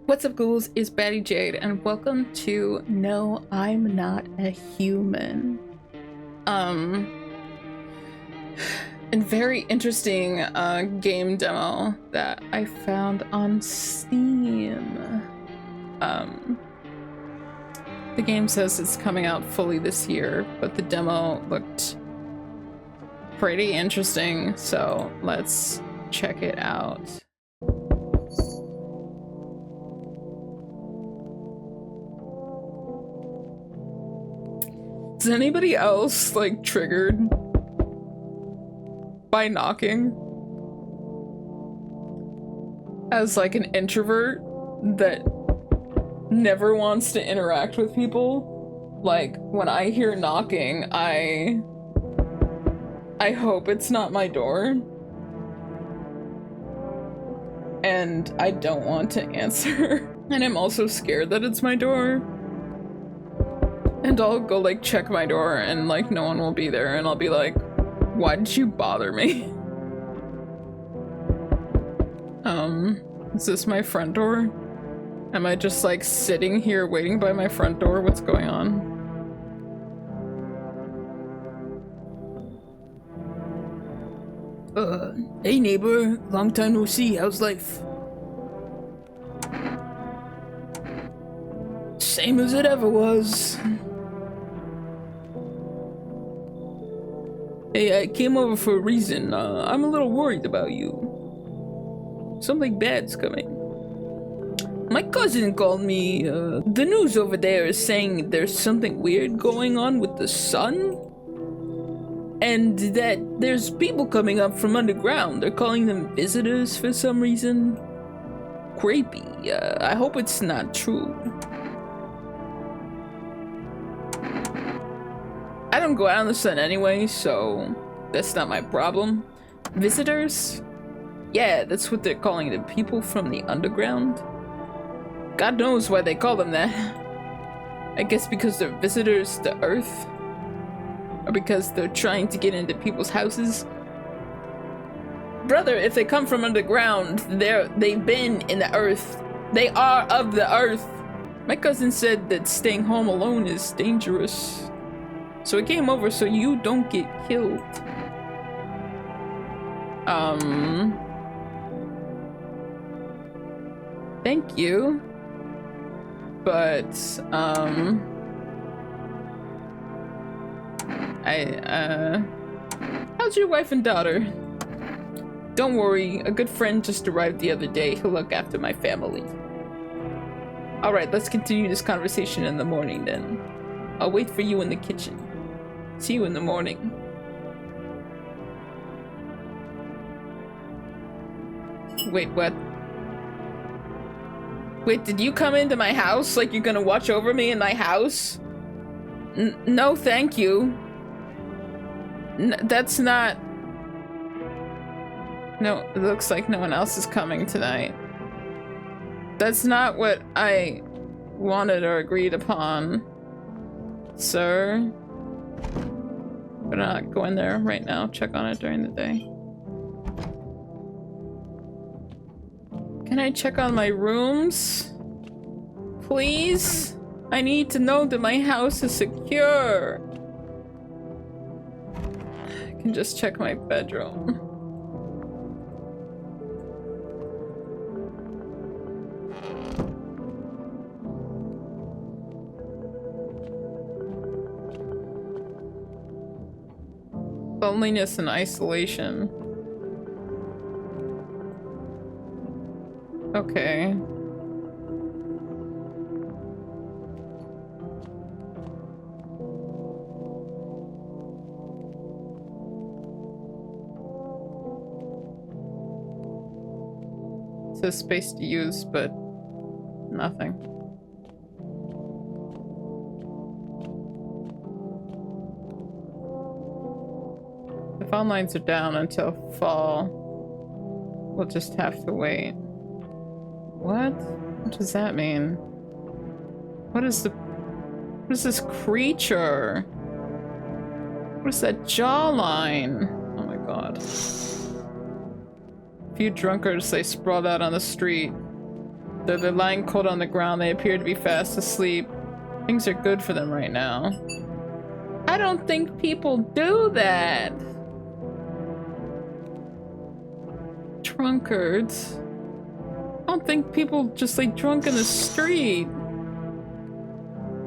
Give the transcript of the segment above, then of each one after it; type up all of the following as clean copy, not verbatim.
What's up, ghouls? It's Batty Jade, and welcome to No, I'm Not a Human. A very interesting game demo that I found on Steam. The game says it's coming out fully this year, but the demo looked pretty interesting, so let's check it out. Is anybody else, like, triggered by knocking? As, like, an introvert that never wants to interact with people? Like, when I hear knocking, I hope it's not my door. And I don't want to answer. And I'm also scared that it's my door. And I'll go, like, check my door and, like, no one will be there, and I'll be like, why did you bother me? Is this my front door? Am I just, like, sitting here waiting by my front door? What's going on? Hey neighbor, long time no see, how's life? Same as it ever was. Hey, I came over for a reason. I'm a little worried about you. Something bad's coming. My cousin called me. The news over there is saying there's something weird going on with the sun. And that there's people coming up from underground. They're calling them visitors for some reason. Creepy. I hope it's not true. I don't go out in the sun anyway, so that's not my problem. Visitors? Yeah, that's what they're calling the people from the underground. God knows why they call them that. I guess because they're visitors to Earth? Or because they're trying to get into people's houses? Brother, if they come from underground, they've been in the Earth. They are of the Earth. My cousin said that staying home alone is dangerous. So I came over so you don't get killed. Thank you. But, how's your wife and daughter? Don't worry, a good friend just arrived the other day. He'll look after my family. Alright, let's continue this conversation in the morning then. I'll wait for you in the kitchen. See you in the morning. Wait, what? Wait, did you come into my house? Like you're gonna watch over me in my house? No, thank you. That's not... No, it looks like no one else is coming tonight. That's not what I wanted or agreed upon, sir. Better not go in there right now. Check on it during the day. Can I check on my rooms? Please? I need to know that my house is secure. I can just check my bedroom. Loneliness and isolation. Okay. It says space to use, but nothing. The phone lines are down until fall. We'll just have to wait. What? What does that mean? What is this creature? What is that jawline? Oh my god. A few drunkards, they sprawled out on the street. They're lying cold on the ground. They appear to be fast asleep. Things are good for them right now. I don't think people do that. Drunkards. I don't think people just like drunk in the street.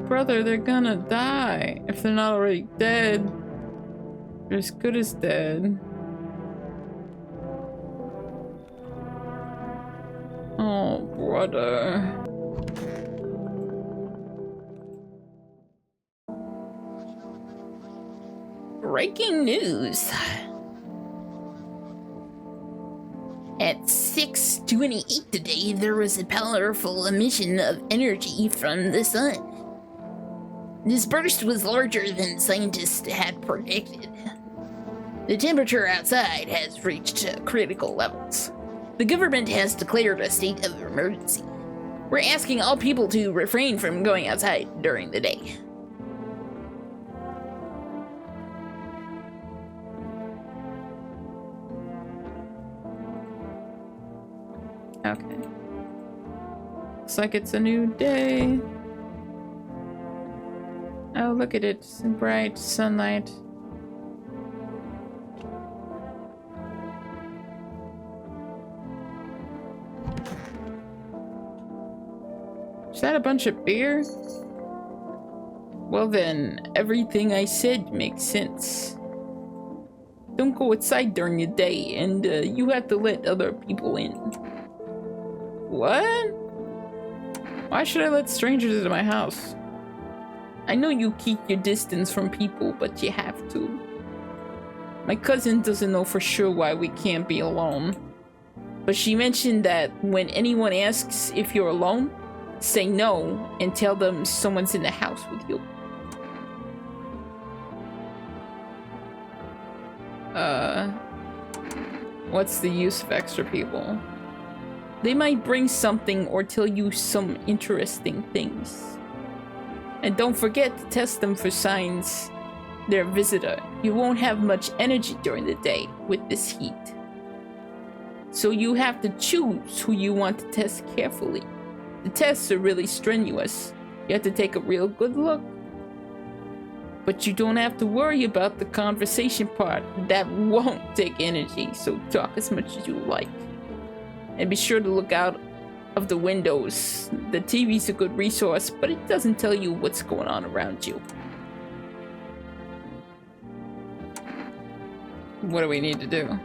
Brother, they're gonna die. If they're not already dead, they're as good as dead. Oh, brother. Breaking news. At 6:28 today, there was a powerful emission of energy from the sun. This burst was larger than scientists had predicted. The temperature outside has reached critical levels. The government has declared a state of emergency. We're asking all people to refrain from going outside during the day. Okay. Looks like it's a new day. Oh, look at it. Bright sunlight. Is that a bunch of beer? Well then, everything I said makes sense. Don't go outside during the day, and you have to let other people in. What? Why should I let strangers into my house? I know you keep your distance from people, but you have to. My cousin doesn't know for sure why we can't be alone. But she mentioned that when anyone asks if you're alone, say no and tell them someone's in the house with you. What's the use of extra people? They might bring something or tell you some interesting things. And don't forget to test them for signs they're a visitor. You won't have much energy during the day with this heat. So you have to choose who you want to test carefully. The tests are really strenuous. You have to take a real good look. But you don't have to worry about the conversation part. That won't take energy, so talk as much as you like. And be sure to look out of the windows. The TV's a good resource, but it doesn't tell you what's going on around you. What do we need to do?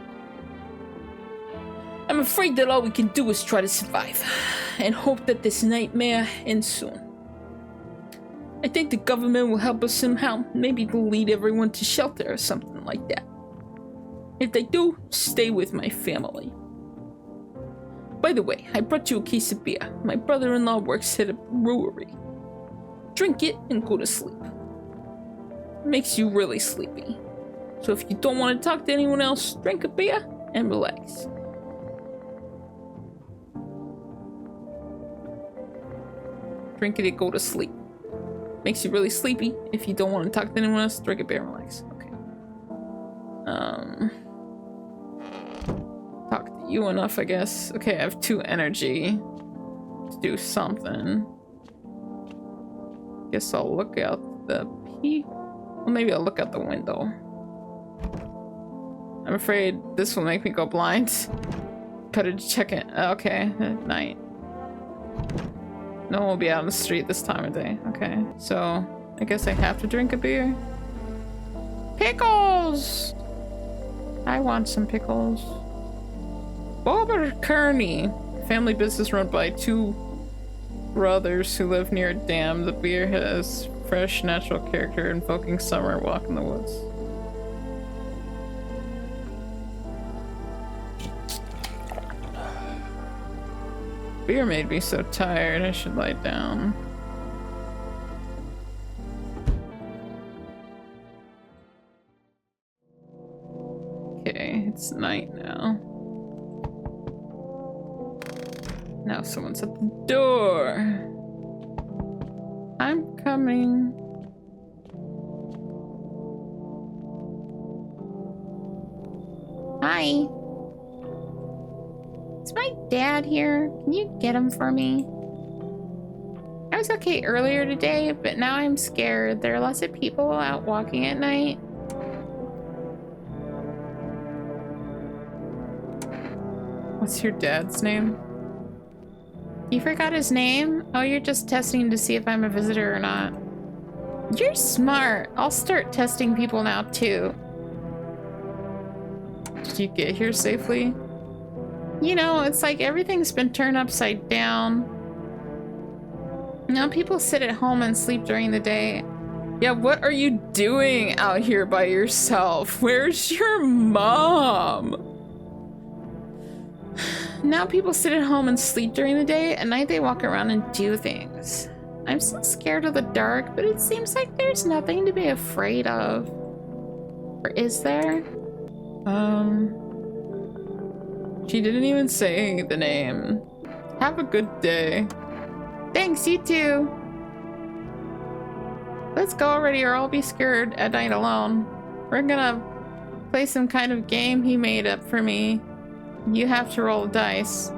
I'm afraid that all we can do is try to survive, and hope that this nightmare ends soon. I think the government will help us somehow. Maybe they'll lead everyone to shelter or something like that. If they do, stay with my family. By the way, I brought you a case of beer. My brother-in-law works at a brewery. Drink it and go to sleep. It makes you really sleepy. So if you don't want to talk to anyone else, drink a beer and relax. Drink it and go to sleep. Makes you really sleepy. If you don't want to talk to anyone else, drink a beer and relax. Okay. Talk to you enough, I guess. Okay, I have 2 energy to do something. Guess I'll look out the well, maybe I'll look out the window. I'm afraid this will make me go blind. Better check it. Okay, at night. No one will be out on the street this time of day. Okay, so I guess I have to drink a beer. Pickles! I want some pickles. Bober Kearney. Family business run by 2 brothers who live near a dam. The beer has fresh, natural character, invoking summer walk in the woods. Beer made me so tired, I should lie down. Okay, it's night now. Now someone's at the door. I'm coming. Hi. Is my dad here? Can you get him for me? I was okay earlier today, but now I'm scared. There are lots of people out walking at night. What's your dad's name? You forgot his name? Oh, you're just testing to see if I'm a visitor or not. You're smart. I'll start testing people now too. Did you get here safely? You know, it's like everything's been turned upside down. Now people sit at home and sleep during the day. Yeah, what are you doing out here by yourself? Where's your mom? Now people sit at home and sleep during the day. At night they walk around and do things. I'm still scared of the dark, but it seems like there's nothing to be afraid of. Or is there? She didn't even say the name. Have a good day. Thanks, you too. Let's go already or I'll be scared at night alone. We're gonna play some kind of game he made up for me. You have to roll dice.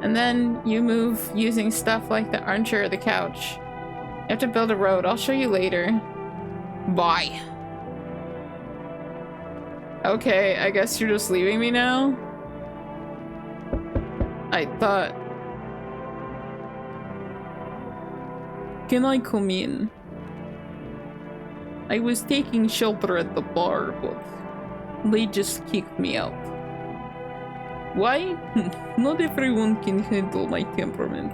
And then you move using stuff like the armchair or the couch. You have to build a road. I'll show you later. Bye. Okay, I guess you're just leaving me now? I thought... Can I come in? I was taking shelter at the bar, but they just kicked me out. Why? Not everyone can handle my temperament.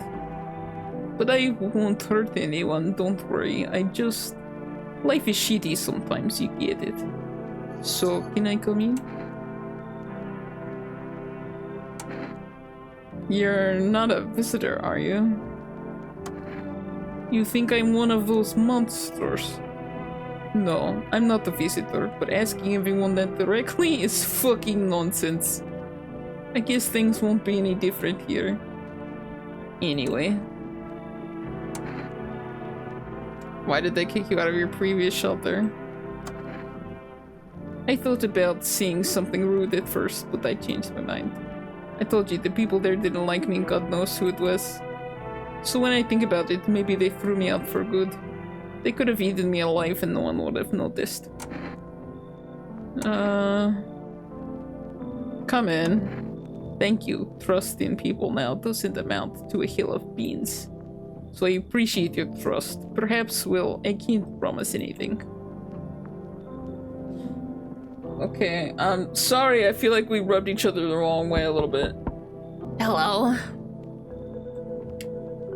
But I won't hurt anyone, don't worry. Life is shitty sometimes, you get it. So, can I come in? You're not a visitor, are you? You think I'm one of those monsters? No, I'm not a visitor, but asking everyone that directly is fucking nonsense. I guess things won't be any different here. Anyway. Why did they kick you out of your previous shelter? I thought about seeing something rude at first, but I changed my mind. I told you, the people there didn't like me and God knows who it was. So when I think about it, maybe they threw me out for good. They could have eaten me alive and no one would have noticed. Come in. Thank you. Trust in people now doesn't amount to a hill of beans. So I appreciate your trust. Perhaps I can't promise anything. Okay, sorry, I feel like we rubbed each other the wrong way a little bit. Hello.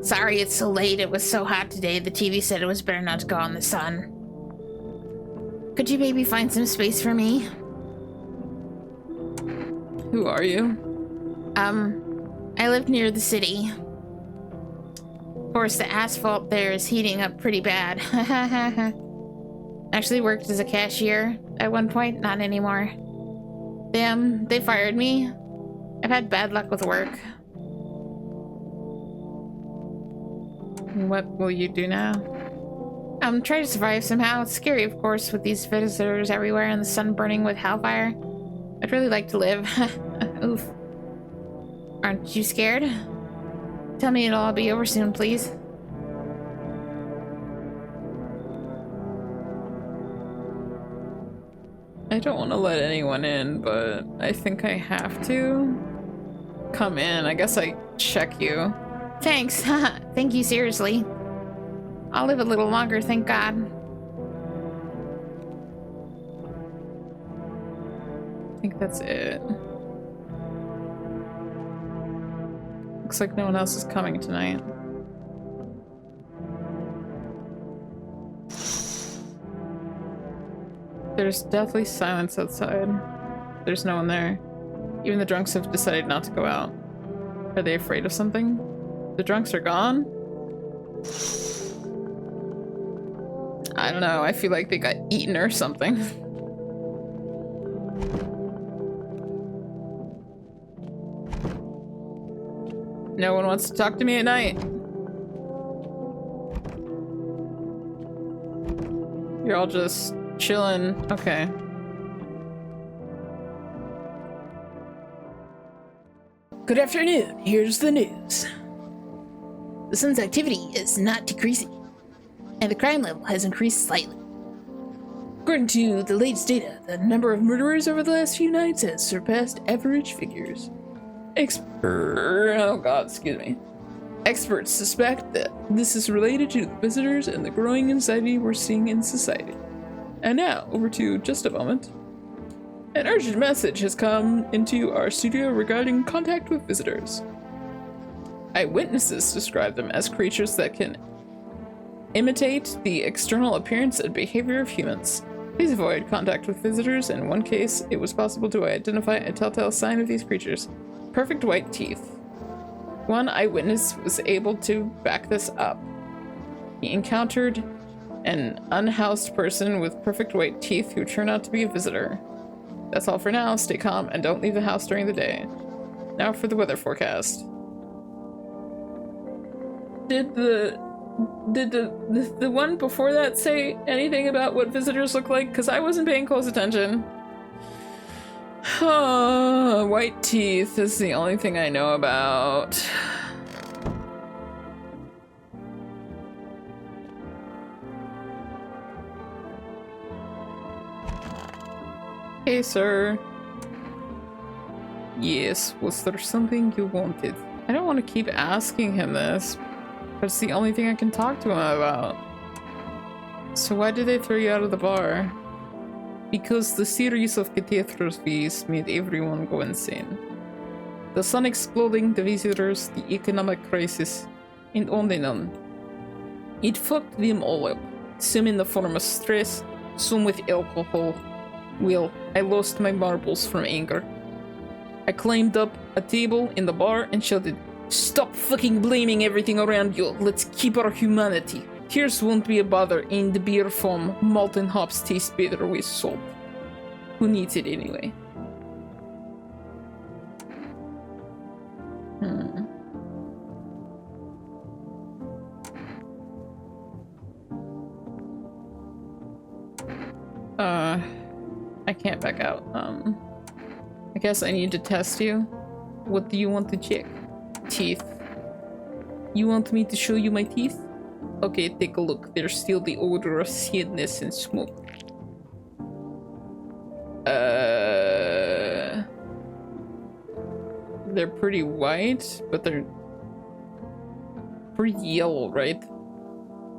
Sorry it's so late. It was so hot today. The TV said it was better not to go out in the sun. Could you maybe find some space for me? Who are you? I live near the city. Of course, the asphalt there is heating up pretty bad. Actually worked as a cashier at one point, not anymore. Damn, they fired me. I've had bad luck with work. What will you do now? Try to survive somehow. It's scary, of course, with these visitors everywhere and the sun burning with hellfire. I'd really like to live. Oof. Aren't you scared? Tell me it'll all be over soon, please. I don't want to let anyone in, but I think I have to. Come in. I guess I check you. Thanks. Thank you, seriously. I'll live a little longer, thank God. I think that's it. Looks like no one else is coming tonight. There's deathly silence outside. There's no one there. Even the drunks have decided not to go out. Are they afraid of something? The drunks are gone? I don't know, I feel like they got eaten or something. No one wants to talk to me at night. You're all just chilling. Okay. Good afternoon. Here's the news. The sun's activity is not decreasing, and the crime level has increased slightly. According to the latest data, the number of murderers over the last few nights has surpassed average figures. Oh god, excuse me. Experts suspect that this is related to the visitors and the growing anxiety we're seeing in society. And now, over to just a moment. An urgent message has come into our studio regarding contact with visitors. Eyewitnesses describe them as creatures that can imitate the external appearance and behavior of humans. Please avoid contact with visitors. In one case, it was possible to identify a telltale sign of these creatures: perfect white teeth. One eyewitness was able to back this up. He encountered an unhoused person with perfect white teeth who turned out to be a visitor. That's all for now. Stay calm and don't leave the house during the day. Now for the weather forecast. Did the one before that say anything about what visitors look like? Because I wasn't paying close attention. White teeth is the only thing I know about. Hey, sir. Yes, was there something you wanted? I don't want to keep asking him this, but it's the only thing I can talk to him about. So why did they throw you out of the bar? Because the series of catastrophes made everyone go insane. The sun exploding, the visitors, the economic crisis, and on and on. It fucked them all up. Some in the form of stress, some with alcohol. Well, I lost my marbles from anger. I climbed up a table in the bar and shouted, "Stop fucking blaming everything around you. Let's keep our humanity. Tears won't be a bother, and the beer foam, malt and hops taste better with salt. Who needs it anyway?" I can't back out. I guess I need to test you. What do you want to check? Teeth. You want me to show you my teeth? Okay, take a look. There's still the odor of sadness and smoke. They're pretty white, but they're pretty yellow, right?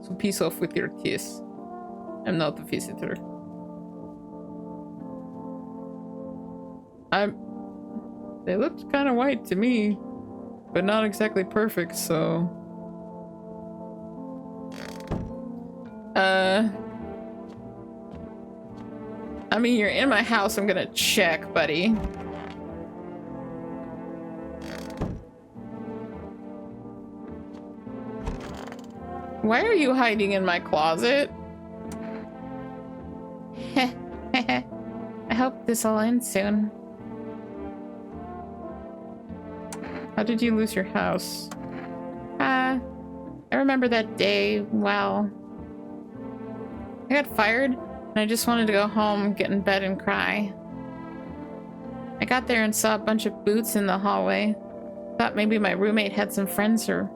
So peace off with your teeth. I'm not a visitor. They looked kind of white to me, but not exactly perfect, so... I mean, you're in my house, I'm gonna check, buddy. Why are you hiding in my closet? I hope this will end soon. How did you lose your house? I remember that day well. I got fired, and I just wanted to go home, get in bed, and cry. I got there and saw a bunch of boots in the hallway. Thought maybe my roommate had some friends or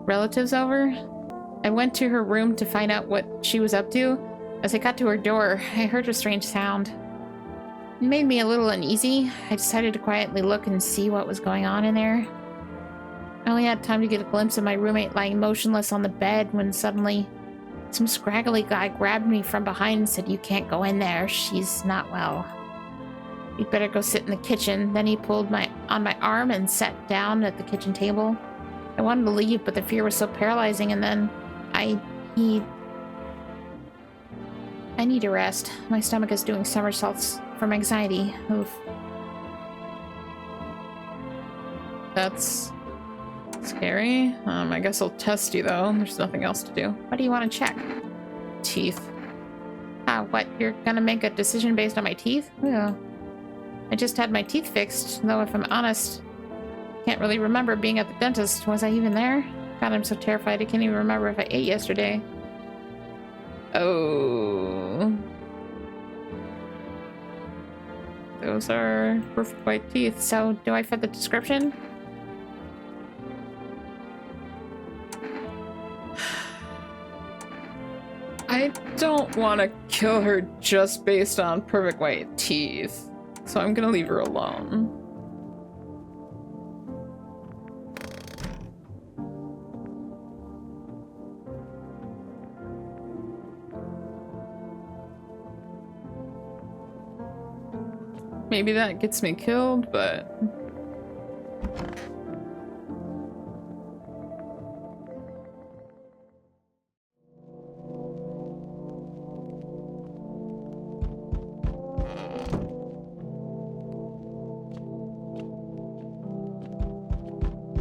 relatives over. I went to her room to find out what she was up to. As I got to her door, I heard a strange sound. It made me a little uneasy. I decided to quietly look and see what was going on in there. I only had time to get a glimpse of my roommate lying motionless on the bed when suddenly some scraggly guy grabbed me from behind and said, "You can't go in there. She's not well. You'd better go sit in the kitchen." Then he pulled on my arm and sat down at the kitchen table. I wanted to leave, but the fear was so paralyzing, and then I need to rest. My stomach is doing somersaults from anxiety. Oof. That's scary. I guess I'll test you though. There's nothing else to do. What do you want to check? Teeth. What? You're gonna make a decision based on my teeth? Yeah. I just had my teeth fixed, though if I'm honest, I can't really remember being at the dentist. Was I even there? God, I'm so terrified I can't even remember if I ate yesterday. Oh. Those are perfect white teeth. So, do I fit the description? I don't want to kill her just based on perfect white teeth, so I'm gonna leave her alone. Maybe that gets me killed, but...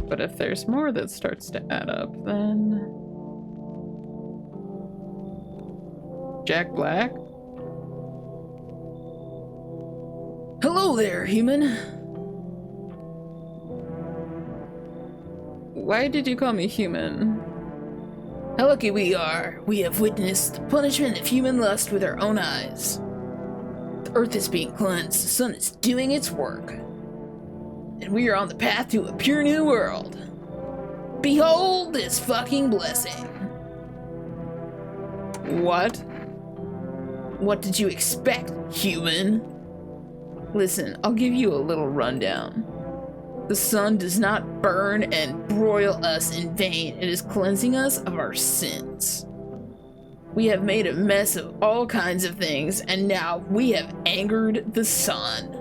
But if there's more that starts to add up, then... Jack Black? Hello there, human. Why did you call me human? How lucky we are. We have witnessed the punishment of human lust with our own eyes. The earth is being cleansed, the sun is doing its work. And we are on the path to a pure new world. Behold this fucking blessing. What? What did you expect, human? Listen, I'll give you a little rundown. The sun does not burn and broil us in vain. It is cleansing us of our sins. We have made a mess of all kinds of things, and now we have angered the sun.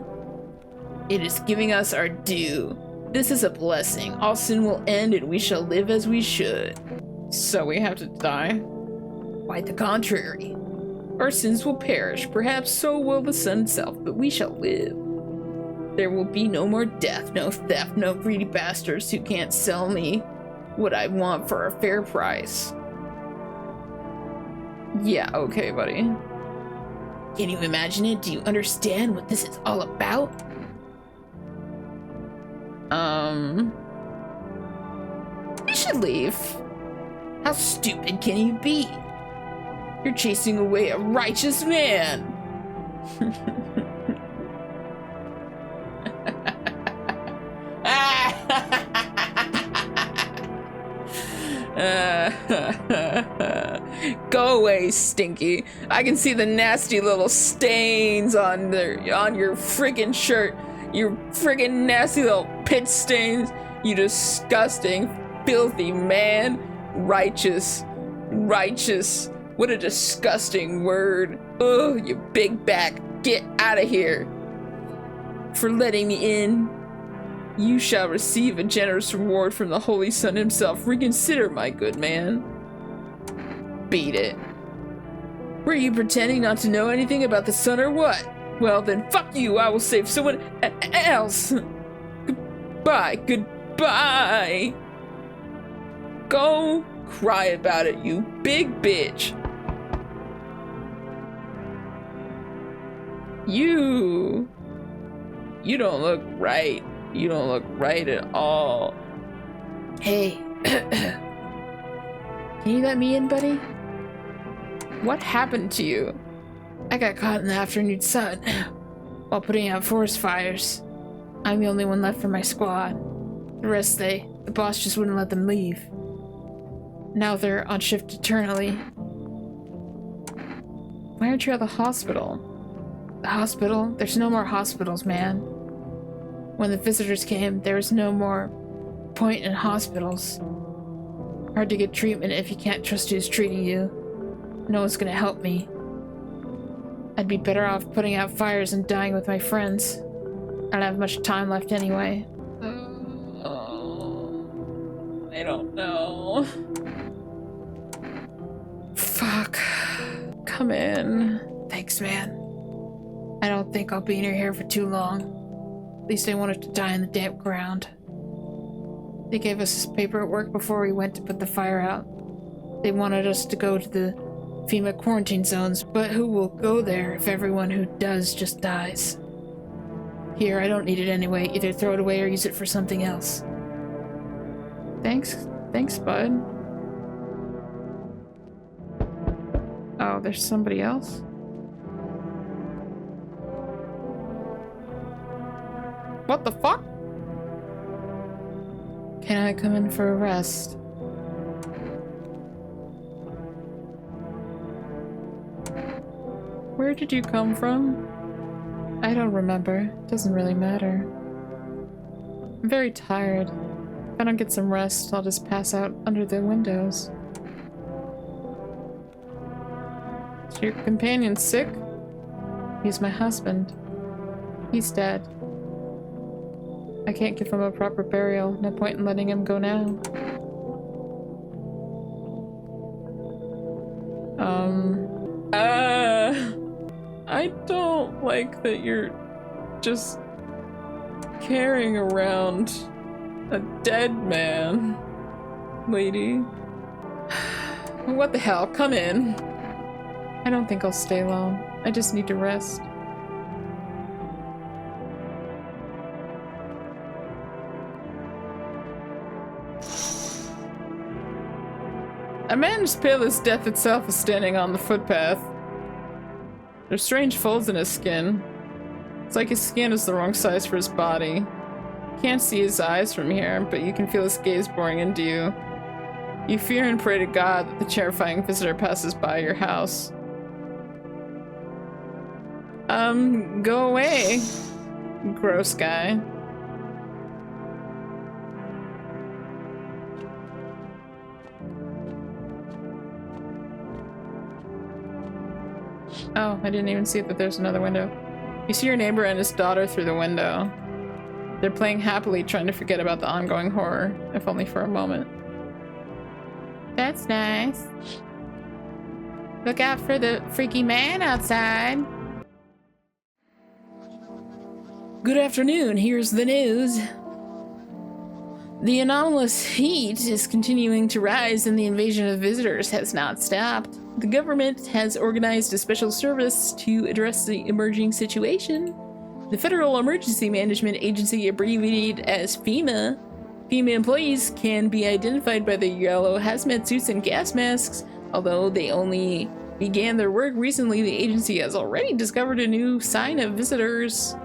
It is giving us our due. This is a blessing. All sin will end and we shall live as we should. So we have to die? Quite the contrary. Our sins will perish, perhaps so will the sun itself, but we shall live. There will be no more death, no theft, no greedy bastards who can't sell me what I want for a fair price. Yeah, okay, buddy. Can you imagine it? Do you understand what this is all about? You should leave. How stupid can you be? You're chasing away a righteous man. Go away, Stinky. I can see the nasty little stains on your friggin' shirt. You friggin' nasty little pit stains. You disgusting, filthy man. Righteous. What a disgusting word. Ugh, you big back. Get out of here. For letting me in, you shall receive a generous reward from the Holy Sun himself. Reconsider, my good man. Beat it. Were you pretending not to know anything about the sun or what? Well then, fuck you. I will save someone else. Goodbye. Go cry about it, you big bitch. You don't look right. You don't look right at all. Hey. Can you let me in, buddy? What happened to you? I got caught in the afternoon sun while putting out forest fires. I'm the only one left from my squad. The rest, the boss just wouldn't let them leave. Now they're on shift eternally. Why aren't you at the hospital? The hospital? There's no more hospitals, man. When the visitors came, there was no more point in hospitals. Hard to get treatment if you can't trust who's treating you. No one's gonna help me. I'd be better off putting out fires and dying with my friends. I don't have much time left anyway. I don't know. Fuck. Come in. Thanks, man. I don't think I'll be near here for too long. At least I wanted to die in the damp ground. They gave us this paper at work before we went to put the fire out. They wanted us to go to the FEMA quarantine zones, but who will go there if everyone who does just dies? Here, I don't need it anyway. Either throw it away or use it for something else. Thanks, bud. Oh, there's somebody else? What the fuck? Can I come in for a rest? Where did you come from? I don't remember. Doesn't really matter. I'm very tired. If I don't get some rest, I'll just pass out under the windows. Is your companion sick? He's my husband. He's dead. I can't give him a proper burial. No point in letting him go now. I don't like that you're just carrying around a dead man, lady. What the hell? Come in. I don't think I'll stay long. I just need to rest. A man as pale as death itself is standing on the footpath. There's strange folds in his skin. It's like his skin is the wrong size for his body. You can't see his eyes from here, but you can feel his gaze boring into you. You fear and pray to God that the terrifying visitor passes by your house. Go away, gross guy. Oh, I didn't even see that there's another window. You see your neighbor and his daughter through the window. They're playing happily, trying to forget about the ongoing horror, if only for a moment. That's nice. Look out for the freaky man outside. Good afternoon, here's the news. The anomalous heat is continuing to rise and the invasion of visitors has not stopped. The government has organized a special service to address the emerging situation. The Federal Emergency Management Agency, abbreviated as FEMA. FEMA employees can be identified by their yellow hazmat suits and gas masks. Although they only began their work recently, the agency has already discovered a new sign of visitors.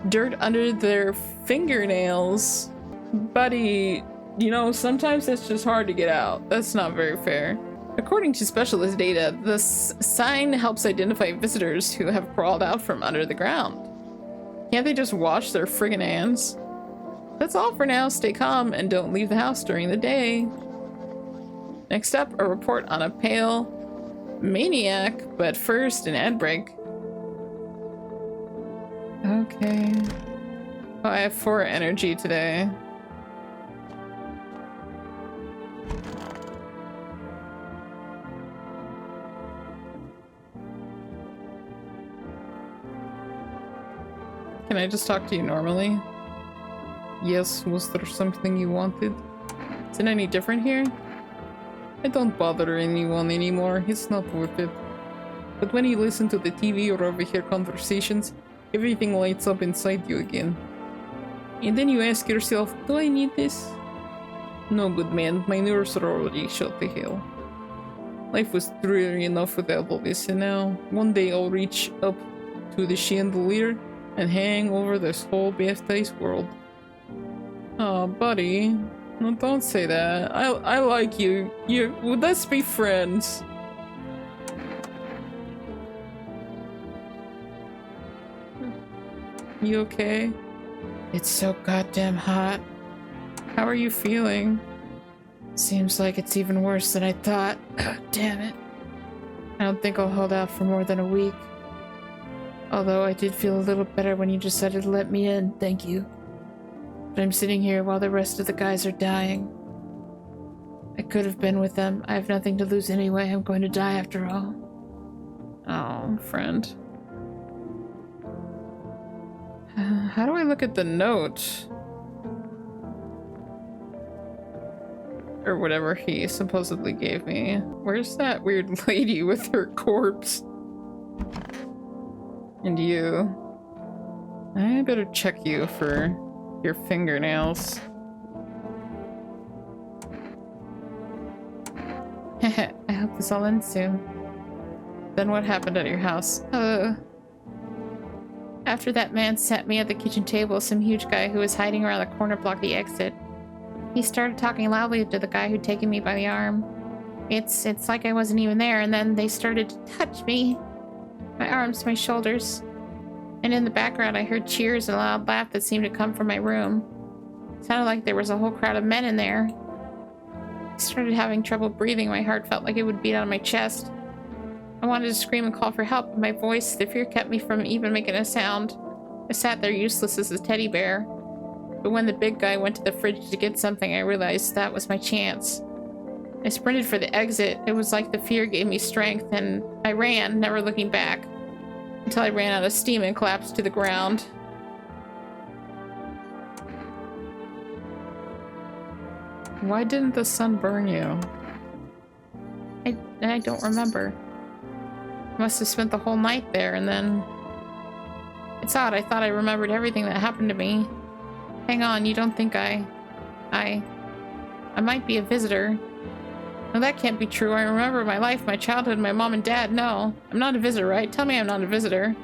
Dirt under their fingernails. Buddy, you know, sometimes that's just hard to get out. That's not very fair. According to specialist data, this sign helps identify visitors who have crawled out from under the ground. Can't they just wash their friggin' hands? That's all for now. Stay calm and don't leave the house during the day. Next up, a report on a pale maniac, but first an ad break. Okay. Oh, I have 4 energy today. Can I just talk to you normally? Yes, was there something you wanted? Is it any different here? I don't bother anyone anymore, it's not worth it. But when you listen to the TV or overhear conversations, everything lights up inside you again. And then you ask yourself, do I need this? No, good man, my nerves are already shut to hell. Life was dreary enough without all this, and now, one day I'll reach up to the chandelier and hang over this whole baptized world. Oh, buddy. No, don't say that. I like you. Let's be friends. You okay? It's so goddamn hot. How are you feeling? Seems like it's even worse than I thought. Damn it. I don't think I'll hold out for more than a week. Although I did feel a little better when you decided to let me in, thank you. But I'm sitting here while the rest of the guys are dying. I could have been with them. I have nothing to lose anyway. I'm going to die after all. Oh, friend. How do I look at the note? Or whatever he supposedly gave me. Where's that weird lady with her corpse? And you. I better check you for your fingernails. I hope this all ends soon. Then what happened at your house? After that man sat me at the kitchen table, some huge guy who was hiding around the corner blocked the exit. He started talking loudly to the guy who'd taken me by the arm. It's like I wasn't even there, and then they started to touch me. my arms to my shoulders. And in the background, I heard cheers and a loud laugh that seemed to come from my room. It sounded like there was a whole crowd of men in there. I started having trouble breathing. My heart felt like it would beat out of my chest. I wanted to scream and call for help, but my voice, the fear kept me from even making a sound. I sat there useless as a teddy bear. But when the big guy went to the fridge to get something, I realized that was my chance. I sprinted for the exit. It was like the fear gave me strength, and I ran, never looking back, until I ran out of steam and collapsed to the ground. Why didn't the sun burn you? I don't remember. I must have spent the whole night there, and then... It's odd, I thought I remembered everything that happened to me. Hang on, you don't think I might be a visitor. No, that can't be true. I remember my life, my childhood, my mom and dad. No, I'm not a visitor, right? Tell me I'm not a visitor.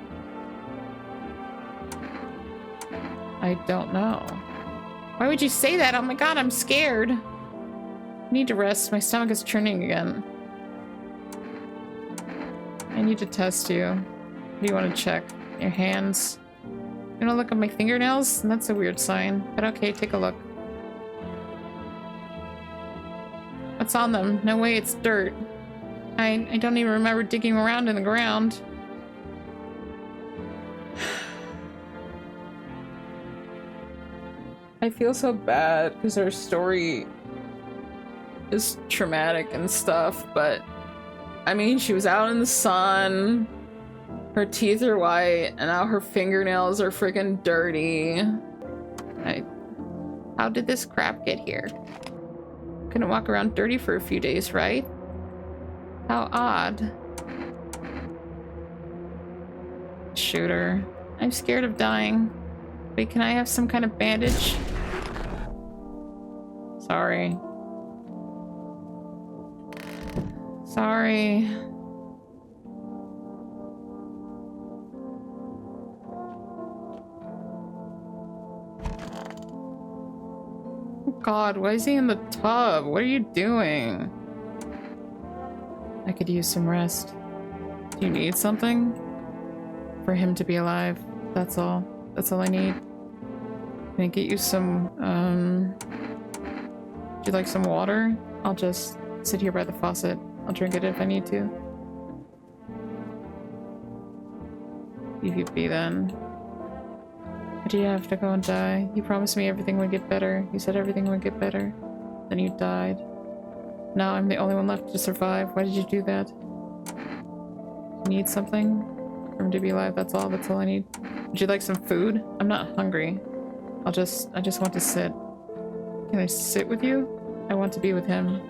I don't know. Why would you say that? Oh my god, I'm scared. I need to rest. My stomach is churning again. I need to test you. What do you want to check? Your hands? You wanna look at my fingernails? That's a weird sign. But okay, take a look. What's on them? No way, it's dirt. I don't even remember digging around in the ground. I feel so bad because her story is traumatic and stuff, but I mean, she was out in the sun, her teeth are white, and now her fingernails are freaking dirty. How did this crap get here? Couldn't walk around dirty for a few days, right? How odd. Shooter. I'm scared of dying. Wait, can I have some kind of bandage? Sorry. Sorry. God, why is he in the tub? What are you doing? I could use some rest. Do you need something? For him to be alive. That's all. That's all I need. Can I get you some, would you like some water? I'll just sit here by the faucet. I'll drink it if I need to. Leave you be then. Why do you have to go and die? You promised me everything would get better. You said everything would get better. Then you died. Now I'm the only one left to survive. Why did you do that? You need something? For him to be alive, that's all. That's all I need. Would you like some food? I'm not hungry. I just want to sit. Can I sit with you? I want to be with him.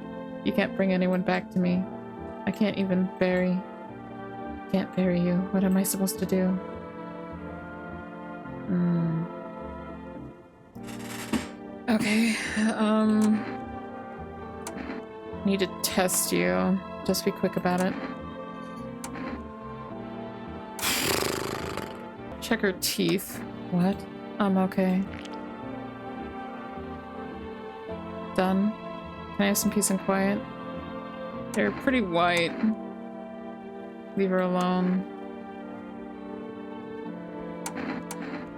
You can't bring anyone back to me. I can't even bury. Can't bury you. What am I supposed to do? Okay, need to test you. Just be quick about it. Check her teeth. What? I'm okay. Done. Can I have some peace and quiet? They're pretty white. Leave her alone.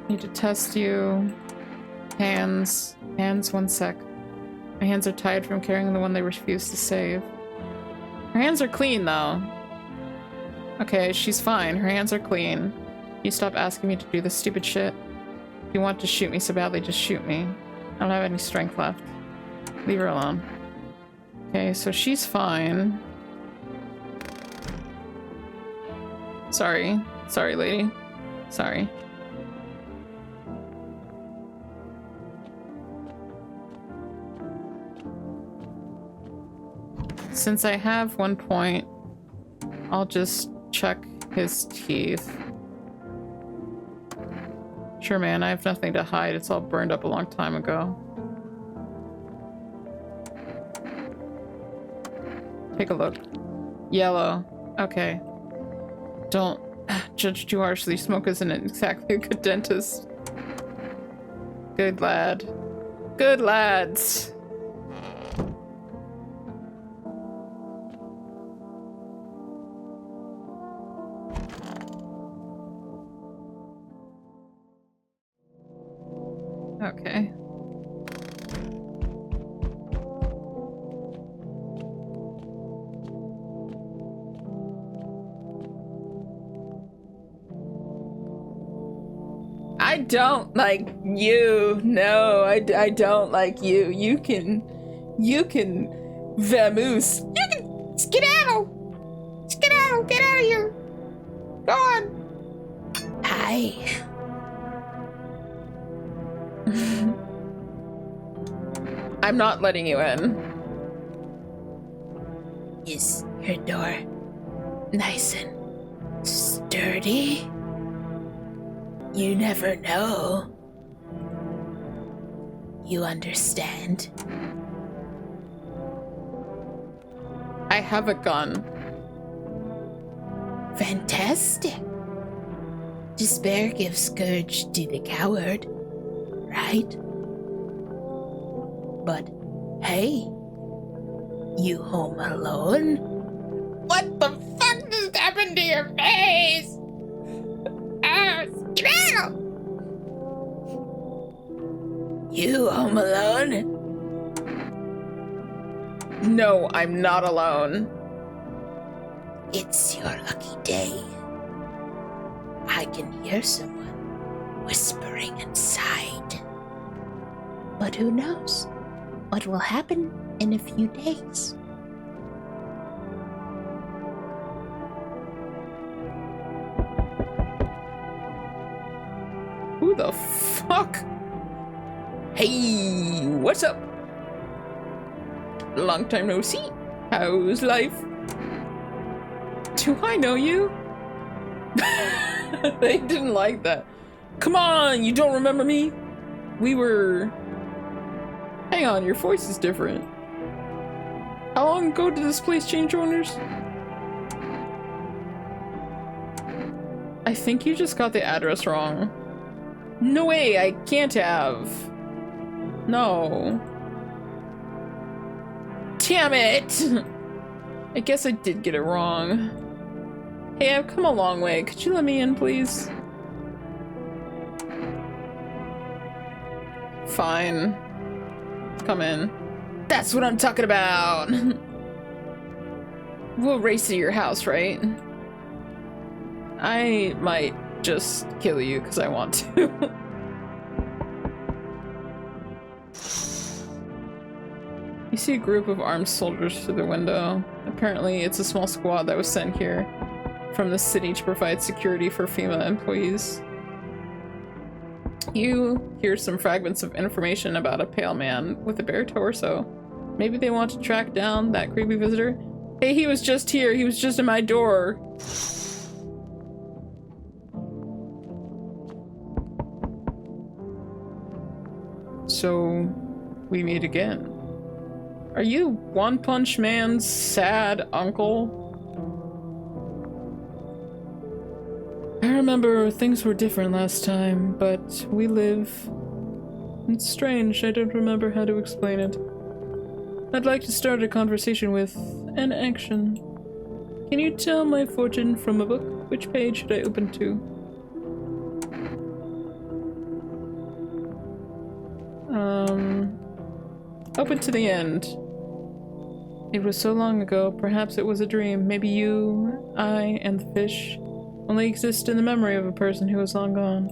Need to test you. Hands. Hands, 1 sec. My hands are tired from carrying the one they refused to save. Her hands are clean, though. Okay, she's fine. Her hands are clean. You stop asking me to do this stupid shit. If you want to shoot me so badly, just shoot me. I don't have any strength left. Leave her alone. Okay, so she's fine. Sorry. Sorry, lady. Sorry. Since I have 1 point, I'll just check his teeth. Sure, man, I have nothing to hide. It's all burned up a long time ago. Take a look. Yellow. Okay. Don't judge too harshly. Smoke isn't exactly a good dentist. Good lad. Good lads. Okay. I don't like you. No, I don't like you. You can vamoose. You can skedaddle. Skedaddle, get out of here. Go on. Hi. I'm not letting you in. Is your door nice and sturdy? You never know. You understand? I have a gun. Fantastic. Despair gives courage to the coward, right? But hey, you home alone? What the fuck just happened to your face? Skedaddle! You home alone? No, I'm not alone. It's your lucky day. I can hear someone whispering inside. But who knows what will happen in a few days? Who the fuck? Hey, what's up? Long time no see. How's life? Do I know you? They didn't like that. Come on, you don't remember me? We were... Hang on, your voice is different. How long ago did this place change owners? I think you just got the address wrong. No way, I can't have. No. Damn it! I guess I did get it wrong. Hey, I've come a long way. Could you let me in, please? Fine. Come in. That's what I'm talking about! We'll race to your house, right? I might just kill you because I want to. You see a group of armed soldiers through the window. Apparently, it's a small squad that was sent here from the city to provide security for FEMA employees. You hear some fragments of information about a pale man with a bare torso. Maybe they want to track down that creepy visitor. Hey, he was just here. He was just at my door. So, we meet again. Are you One Punch Man's sad uncle? I remember things were different last time, but we live. It's strange, I don't remember how to explain it. I'd like to start a conversation with an action. Can you tell my fortune from a book? Which page should I open to? Open to the end. It was so long ago, perhaps it was a dream. Maybe you, I, and the fish only exist in the memory of a person who is long gone.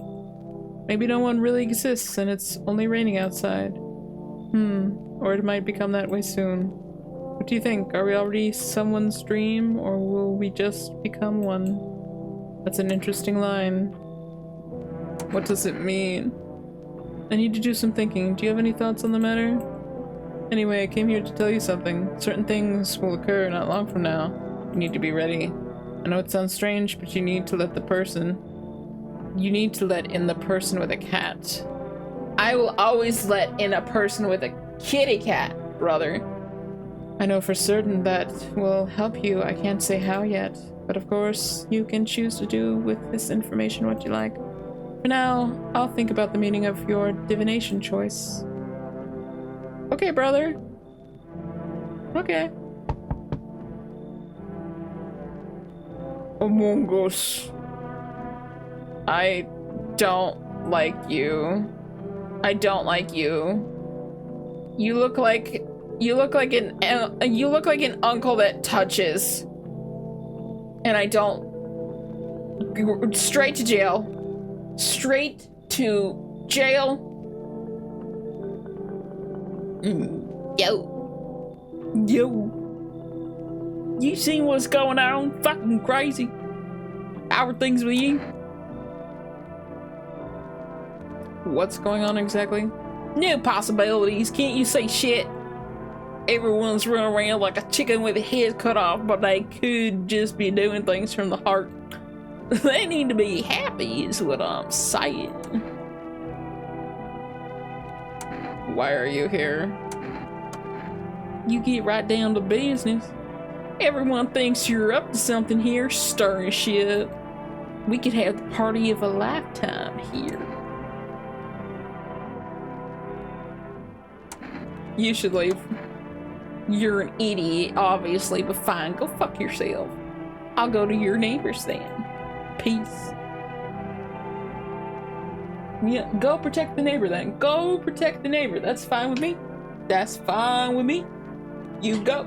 Maybe no one really exists and it's only raining outside. Or it might become that way soon. What do you think? Are we already someone's dream, or will we just become one? That's an interesting line. What does it mean? I need to do some thinking. Do you have any thoughts on the matter? Anyway, I came here to tell you something. Certain things will occur not long from now. You need to be ready. I know it sounds strange, but you need to let in the person with a cat. I will always let in a person with a kitty cat, brother. I know for certain that will help you. I can't say how yet, but of course, you can choose to do with this information what you like. For now, I'll think about the meaning of your divination choice. Okay, brother. Okay. Among Us. I don't like you. I don't like you. You look like an uncle that touches. And I don't. Straight to jail. Straight to jail. Yo. You seen what's going on? Fucking crazy. How are things with you? What's going on exactly? New possibilities. Can't you say shit? Everyone's running around like a chicken with a head cut off, but they could just be doing things from the heart. They need to be happy is what I'm saying. Why are you here? You get right down to business. Everyone thinks you're up to something here, stirring shit up. We could have the party of a lifetime here. You should leave. You're an idiot, obviously, but fine, go fuck yourself. I'll go to your neighbors then. Peace. Yeah, go protect the neighbor then. Go protect the neighbor. That's fine with me. That's fine with me. You go.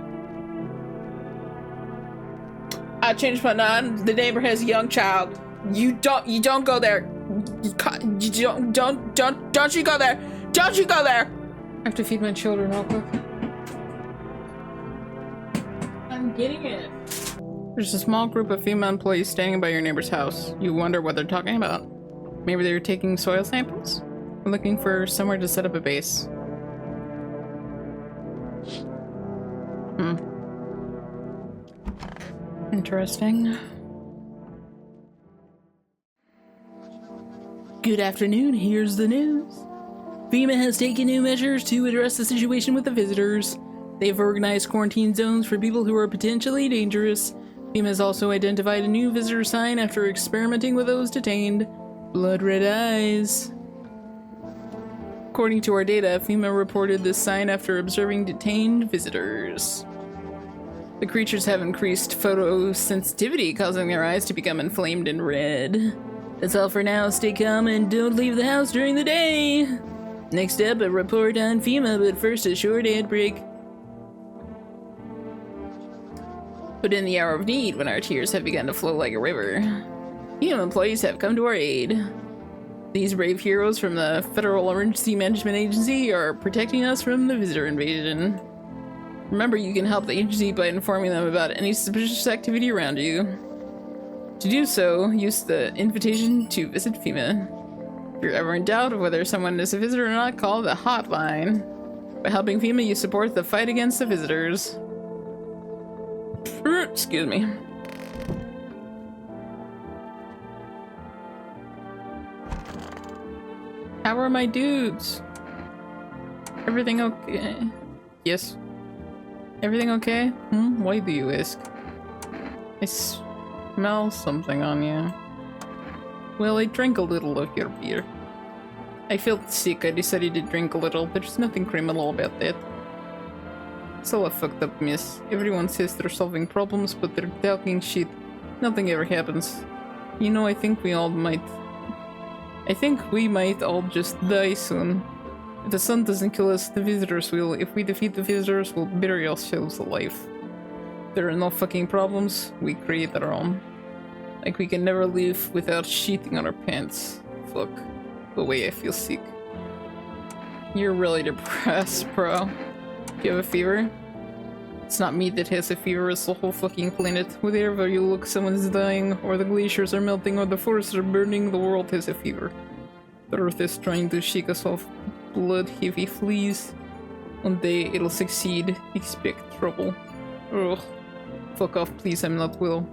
I changed my mind. The neighbor has a young child. You don't go there. Don't you go there. Don't you go there. I have to feed my children real quick. I'm getting it. There's a small group of female employees standing by your neighbor's house. You wonder what they're talking about. Maybe they're taking soil samples? We're looking for somewhere to set up a base. Interesting. Good afternoon, here's the news. FEMA has taken new measures to address the situation with the visitors. They've organized quarantine zones for people who are potentially dangerous. FEMA has also identified a new visitor sign after experimenting with those detained. Blood red eyes. According to our data, FEMA reported this sign after observing detained visitors. The creatures have increased photosensitivity, causing their eyes to become inflamed and red. That's all for now. Stay calm and don't leave the house during the day. Next up, a report on FEMA, but first a short ad break. But in the hour of need, when our tears have begun to flow like a river, FEMA employees have come to our aid. These brave heroes from the Federal Emergency Management Agency are protecting us from the visitor invasion. Remember, you can help the agency by informing them about any suspicious activity around you. To do so, use the invitation to visit FEMA. If you're ever in doubt of whether someone is a visitor or not, call the hotline. By helping FEMA, you support the fight against the visitors. Excuse me. How are my dudes? Everything okay? Yes. Everything okay? Why do you ask? I smell something on you. Well, I drank a little of your beer. I felt sick. I decided to drink a little. There's nothing criminal about that. It's all a fucked up mess. Everyone says they're solving problems, but they're talking shit. Nothing ever happens. You know, I think we might all just die soon. If the sun doesn't kill us, the visitors will. If we defeat the visitors, we'll bury ourselves alive. There are no fucking problems. We create our own. Like we can never live without shitting on our pants. Fuck. The way I feel sick. You're really depressed, bro. Do you have a fever? It's not me that has a fever, it's the whole fucking planet. Wherever you look, someone's dying, or the glaciers are melting, or the forests are burning, the world has a fever. The earth is trying to shake us off blood-heavy fleas. One day it'll succeed. Expect trouble. Ugh. Fuck off, please, I'm not well.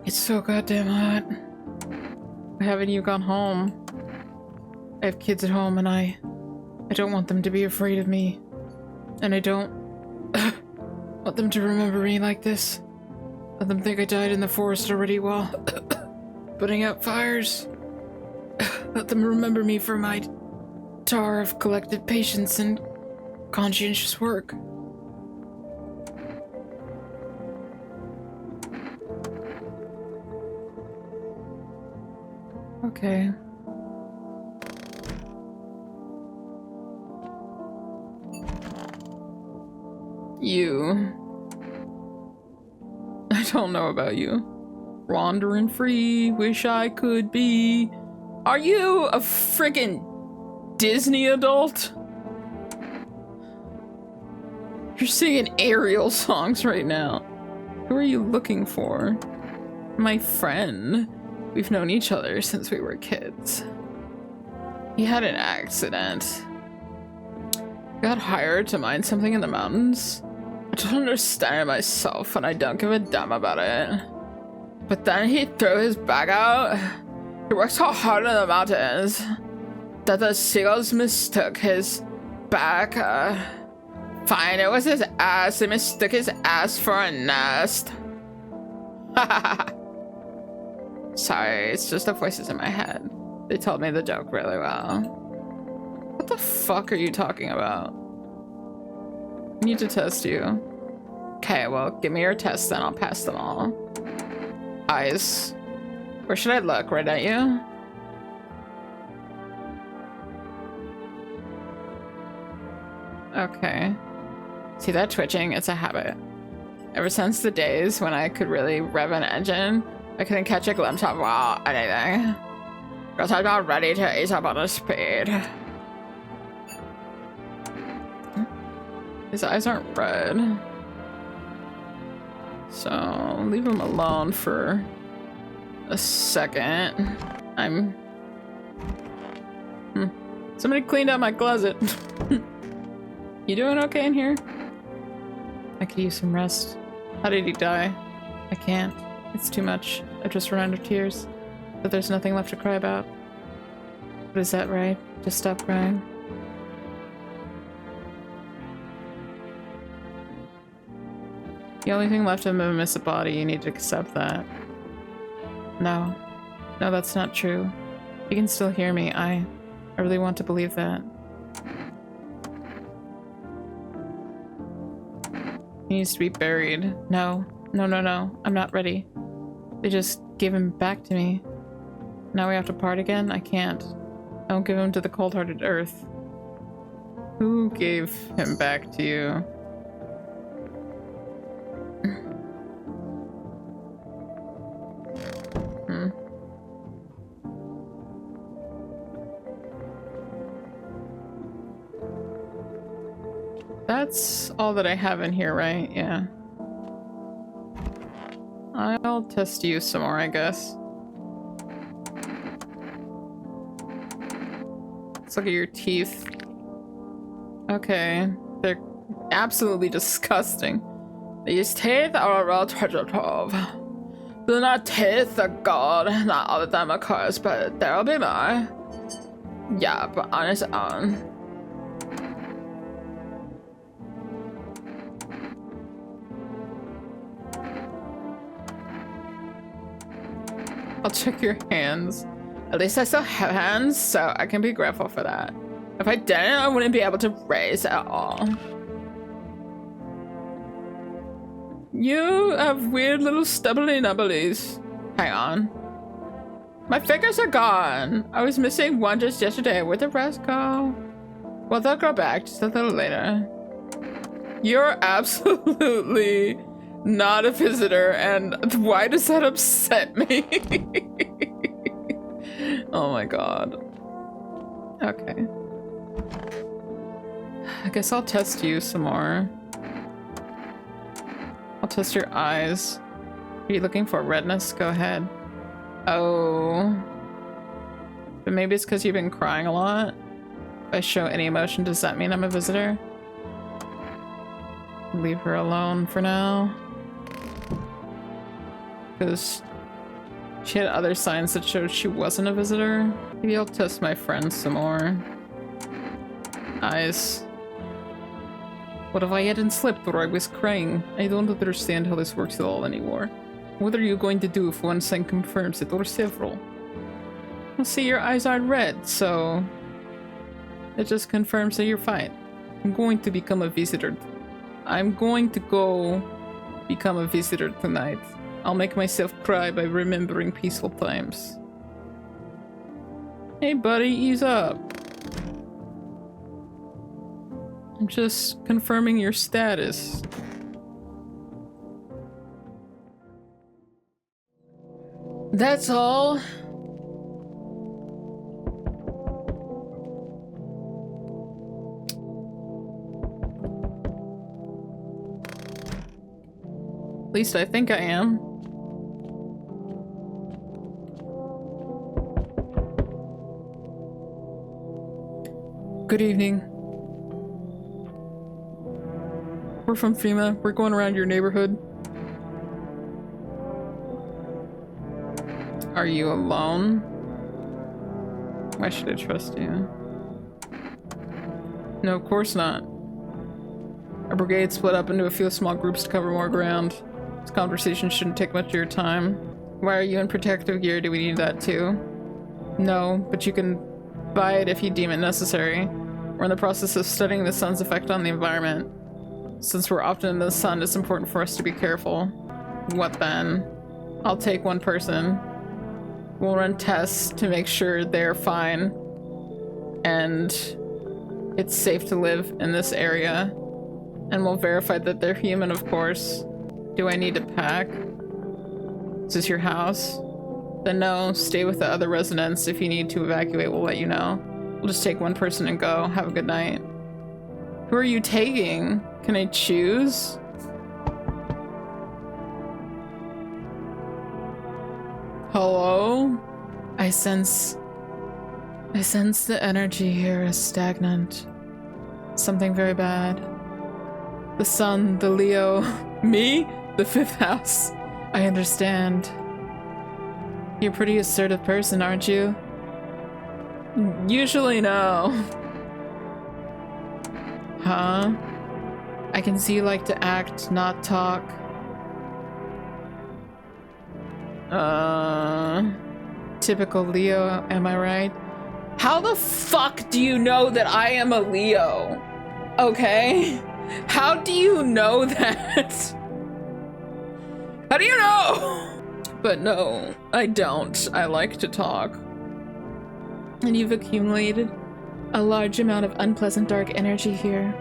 It's so goddamn hot. Why haven't you gone home? I have kids at home and I don't want them to be afraid of me. And I don't want them to remember me like this. Let them think I died in the forest already while putting out fires. Let them remember me for my tower of collected patience and conscientious work. Okay. You. I don't know about you. Wandering free, wish I could be. Are you a friggin' Disney adult? You're singing Ariel songs right now. Who are you looking for? My friend. We've known each other since we were kids. He had an accident. Got hired to mine something in the mountains. I don't understand it myself and I don't give a damn about it. But then he threw his bag out. He worked so hard in the mountains that the seagulls mistook his back. Fine, it was his ass. They mistook his ass for a nest. Sorry, it's just the voices in my head. They told me the joke really well. What the fuck are you talking about? I need to test you. Okay, well, give me your test, then I'll pass them all. Eyes. Where should I look? Right at you? Okay. See that twitching? It's a habit. Ever since the days when I could really rev an engine, I couldn't catch a glimpse of anything. Because I'm not ready to ease up on the speed. His eyes aren't red. So, leave him alone for a second. Somebody cleaned out my closet. You doing okay in here? I could use some rest. How did he die? I can't. It's too much. I've just run out of tears. But there's nothing left to cry about. But is that right? Just stop crying. The only thing left of him is a body. You need to accept that. No. No, that's not true. You can still hear me. I really want to believe that. He needs to be buried. No. No, no, no. I'm not ready. They just gave him back to me. Now we have to part again? I can't. I won't give him to the cold-hearted earth. Who gave him back to you? That's all that I have in here, right? Yeah. I'll test you some more, I guess. Let's look at your teeth. Okay. They're absolutely disgusting. These teeth are repetitive. They're not teeth, they're God. Not all of them, of course, but there'll be more. Yeah, but on its own. I'll check your hands. At least I still have hands, so I can be grateful for that. If I didn't, I wouldn't be able to raise at all. You have weird little stubbly nubblies. Hang on. My fingers are gone. I was missing one just yesterday. Where'd the rest go? Well, they'll grow back just a little later. You're absolutely not a visitor, and why does that upset me? Oh my god. Okay. I guess I'll test you some more. I'll test your eyes. Are you looking for redness? Go ahead. Oh. But maybe it's because you've been crying a lot. If I show any emotion, does that mean I'm a visitor? Leave her alone for now. Because she had other signs that showed she wasn't a visitor. Maybe I'll test my friend some more. Eyes. What if I hadn't slept or I was crying? I don't understand how this works at all anymore. What are you going to do if one sign confirms it, or several? Well, see, your eyes aren't red, so it just confirms that you're fine. I'm going to become a visitor. I'm going to go become a visitor tonight. I'll make myself cry by remembering peaceful times. Hey buddy, ease up. I'm just confirming your status. That's all. At least I think I am. Good evening. We're from FEMA. We're going around your neighborhood. Are you alone? Why should I trust you? No, of course not. Our brigade split up into a few small groups to cover more ground. This conversation shouldn't take much of your time. Why are you in protective gear? Do we need that too? No, but you can buy it if you deem it necessary. We're in the process of studying the sun's effect on the environment. Since we're often in the sun, it's important for us to be careful. What then? I'll take one person. We'll run tests to make sure they're fine and it's safe to live in this area. And we'll verify that they're human, of course. Do I need to pack? Is this your house? Then no, stay with the other residents. If you need to evacuate, we'll let you know. We'll just take one person and go. Have a good night. Who are you taking? Can I choose? Hello? I sense the energy here is stagnant. Something very bad. The sun, the Leo, me? The fifth house. I understand. You're a pretty assertive person, aren't you? Usually no. Huh? I can see you like to act, not talk. Typical Leo, am I right? How the fuck do you know that I am a Leo? Okay? How do you know that? How do you know? But no, I don't. I like to talk. And you've accumulated a large amount of unpleasant dark energy here.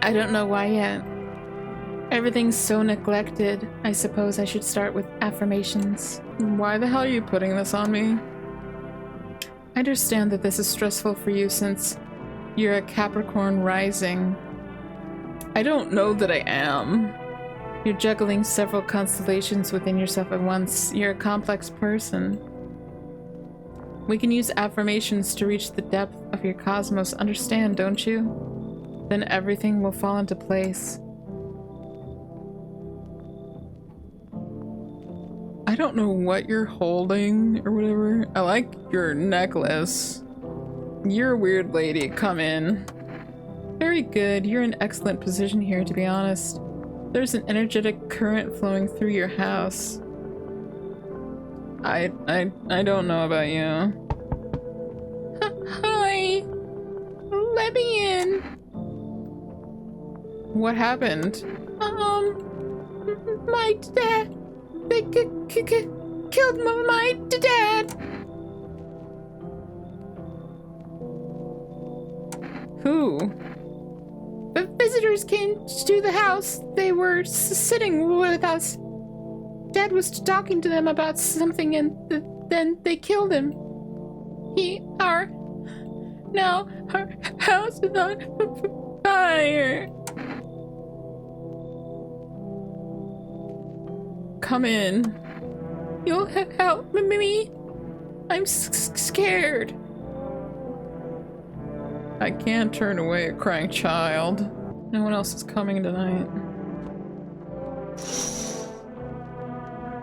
I don't know why yet. Everything's so neglected. I suppose I should start with affirmations. Why the hell are you putting this on me? I understand that this is stressful for you since you're a Capricorn rising. I don't know that I am. You're juggling several constellations within yourself at once. You're a complex person. We can use affirmations to reach the depth of your cosmos. Understand, don't you? Then everything will fall into place. I don't know what you're holding or whatever. I like your necklace. You're a weird lady. Come in. Very good. You're in excellent position here, to be honest. There's an energetic current flowing through your house. I don't know about you. Hi. Let me in. What happened? My dad. They killed my dad. Who? The visitors came to the house. They were sitting with us. Dad was talking to them about something and then they killed him. Now our house is on fire. Come in. You'll help me? I'm scared. I can't turn away a crying child. No one else is coming tonight.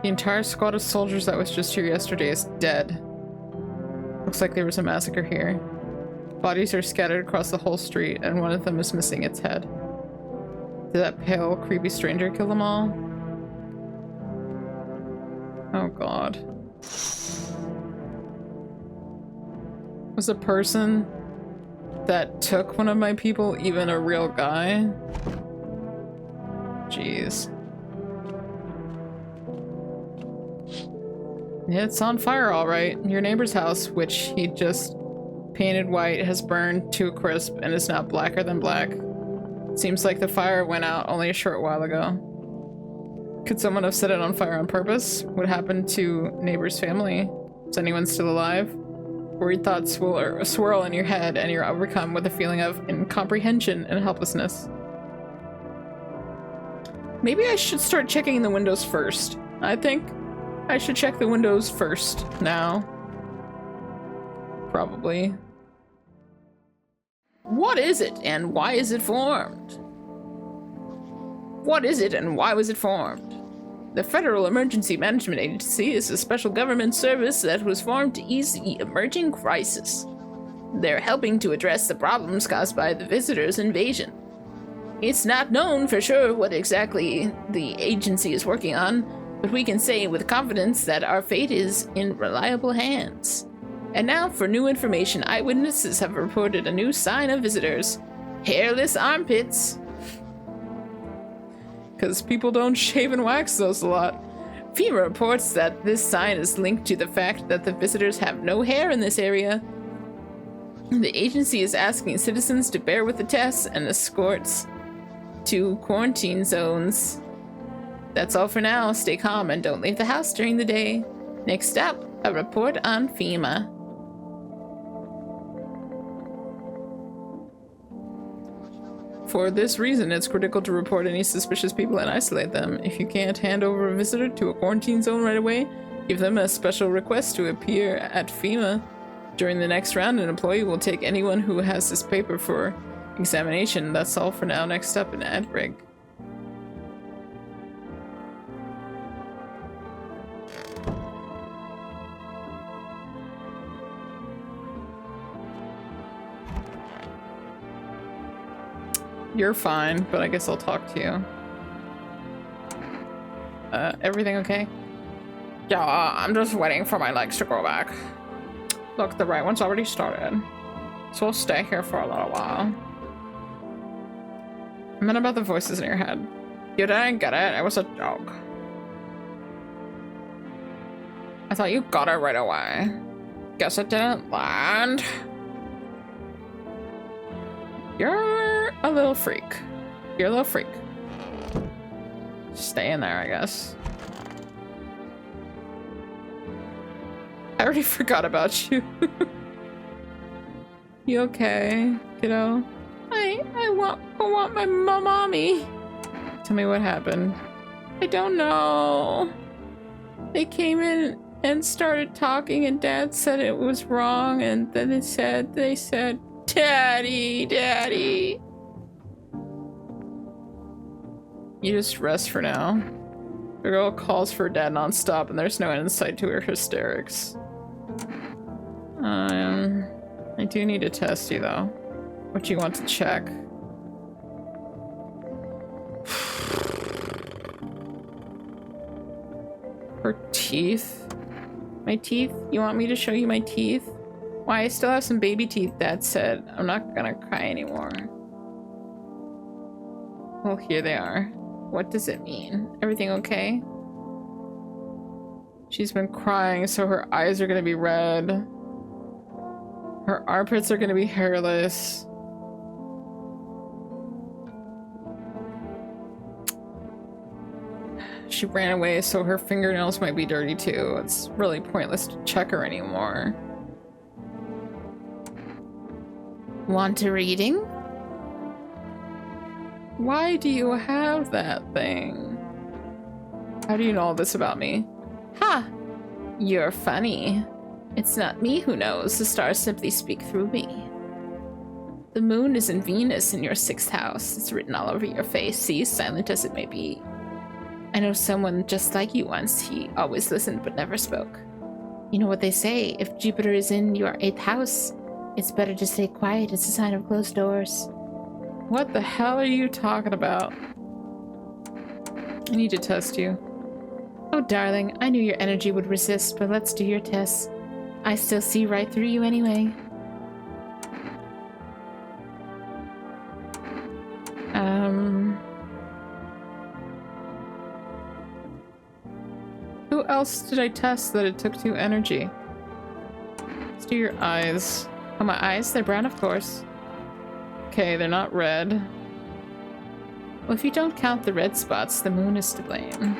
The entire squad of soldiers that was just here yesterday is dead. Looks like there was a massacre here. Bodies are scattered across the whole street, and one of them is missing its head. Did that pale, creepy stranger kill them all? Oh god. Was the person that took one of my people even a real guy? Jeez. It's on fire, all right. Your neighbor's house, which he just painted white, has burned to a crisp and is now blacker than black. Seems like the fire went out only a short while ago. Could someone have set it on fire on purpose? What happened to neighbor's family? Is anyone still alive? Worried thoughts will swirl in your head and you're overcome with a feeling of incomprehension and helplessness. Maybe I should start checking the windows first. I think I should check the windows first now. Probably. What is it and why is it formed? What is it and why was it formed? The Federal Emergency Management Agency is a special government service that was formed to ease the emerging crisis. They're helping to address the problems caused by the visitors' invasion. It's not known for sure what exactly the agency is working on, but we can say with confidence that our fate is in reliable hands. And now for new information, eyewitnesses have reported a new sign of visitors. Hairless armpits. Because people don't shave and wax those a lot. FEMA reports that this sign is linked to the fact that the visitors have no hair in this area. The agency is asking citizens to bear with the tests and escorts to quarantine zones. That's all for now. Stay calm and don't leave the house during the day. Next up, a report on FEMA. For this reason, it's critical to report any suspicious people and isolate them. If you can't hand over a visitor to a quarantine zone right away, give them a special request to appear at FEMA. During the next round, an employee will take anyone who has this paper for examination. That's all for now. Next up, an ad break. You're fine, but I guess I'll talk to you. Everything okay? Yeah, I'm just waiting for my legs to grow back. Look, the right one's already started. So we'll stay here for a little while. I meant about the voices in your head. You didn't get it, it was a joke. I thought you got it right away. Guess it didn't land. You're a little freak. You're a little freak. Stay in there, I guess. I already forgot about you. You okay, kiddo? I want my mommy. Tell me what happened. I don't know. They came in and started talking and Dad said it was wrong and then they said, Daddy, Daddy. You just rest for now. The girl calls for Dad nonstop and there's no end in sight to her hysterics. I do need to test you though. What you want to check? Her teeth? My teeth? You want me to show you my teeth? Why, I still have some baby teeth, Dad said. I'm not gonna cry anymore. Well, here they are. What does it mean? Everything okay? She's been crying, so her eyes are gonna be red. Her armpits are gonna be hairless. She ran away, so her fingernails might be dirty too. It's really pointless to check her anymore. Want a reading? Why do you have that thing? How do you know all this about me? Ha! You're funny. It's not me who knows. The stars simply speak through me. The moon is in Venus in your 6th house. It's written all over your face. See, silent as it may be. I know someone just like you once. He always listened but never spoke. You know what they say, if Jupiter is in your 8th house, it's better to stay quiet. It's a sign of closed doors. What the hell are you talking about? I need to test you. Oh, darling, I knew your energy would resist, but let's do your test. I still see right through you anyway. Who else did I test that it took 2 energy? Let's do your eyes. Oh, my eyes? They're brown, of course. Okay, they're not red. Well, if you don't count the red spots, the moon is to blame.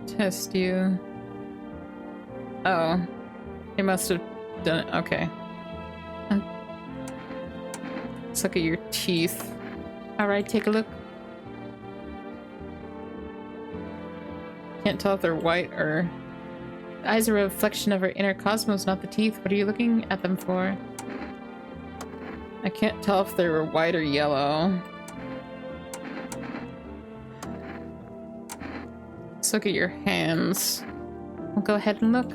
Test you. Oh. He must have done it. Okay. Let's look at your teeth. Alright, take a look. Can't tell if they're white or... The eyes are a reflection of our inner cosmos, not the teeth. What are you looking at them for? I can't tell if they were white or yellow. Let's look at your hands. We'll go ahead and look.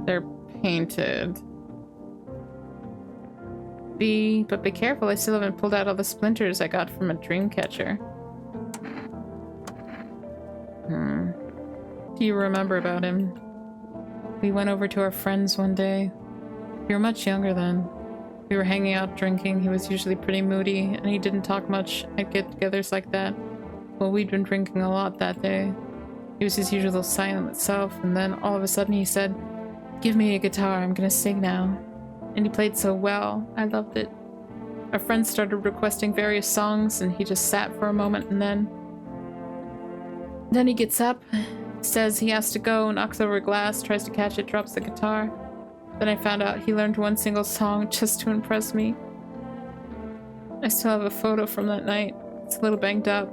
They're painted. But be careful, I still haven't pulled out all the splinters I got from a dream catcher. Do you remember about him? We went over to our friends one day. We were much younger then. We were hanging out drinking. He was usually pretty moody, and he didn't talk much at get-togethers like that. Well, we'd been drinking a lot that day. He was his usual silent self, and then all of a sudden he said, "Give me a guitar, I'm gonna sing now." And he played so well, I loved it. Our friends started requesting various songs, and he just sat for a moment, and then he gets up, says he has to go, knocks over a glass, tries to catch it, drops the guitar. Then I found out he learned one single song just to impress me. I still have a photo from that night. It's a little banged up.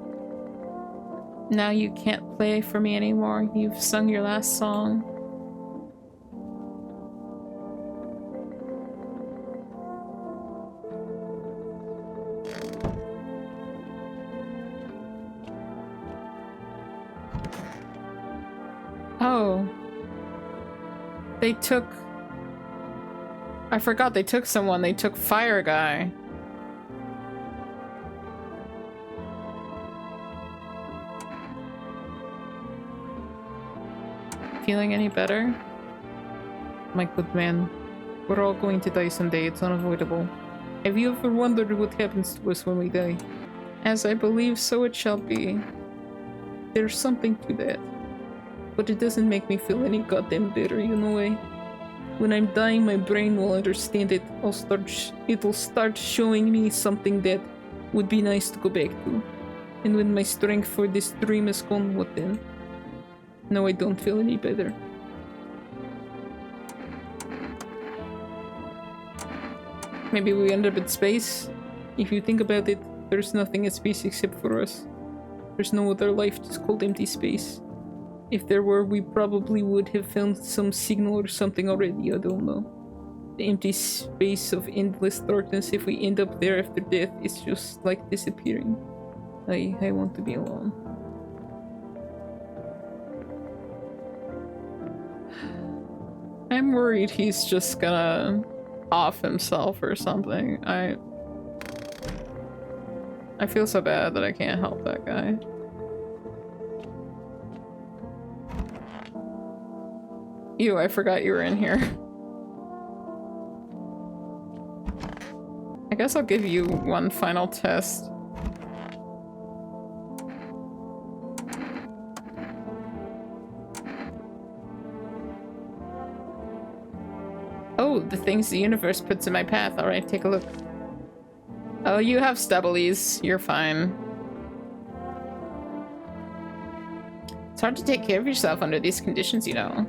Now you can't play for me anymore. You've sung your last song. Oh. They took... I forgot they took someone. They took Fire Guy. Feeling any better? My good man, we're all going to die someday. It's unavoidable. Have you ever wondered what happens to us when we die? As I believe, so it shall be. There's something to that. But it doesn't make me feel any goddamn better, you know why? When I'm dying, my brain will understand it. It'll start showing me something that would be nice to go back to. And when my strength for this dream is gone, what then? No, I don't feel any better. Maybe we end up in space? If you think about it, there's nothing in space except for us. There's no other life, just called empty space. If there were, we probably would have found some signal or something already, I don't know. The empty space of endless darkness, if we end up there after death, is just like disappearing. I want to be alone. I'm worried he's just gonna off himself or something. I feel so bad that I can't help that guy. Ew, I forgot you were in here. I guess I'll give you one final test. Oh, the things the universe puts in my path. Alright, take a look. Oh, you have stubblies. You're fine. It's hard to take care of yourself under these conditions, you know.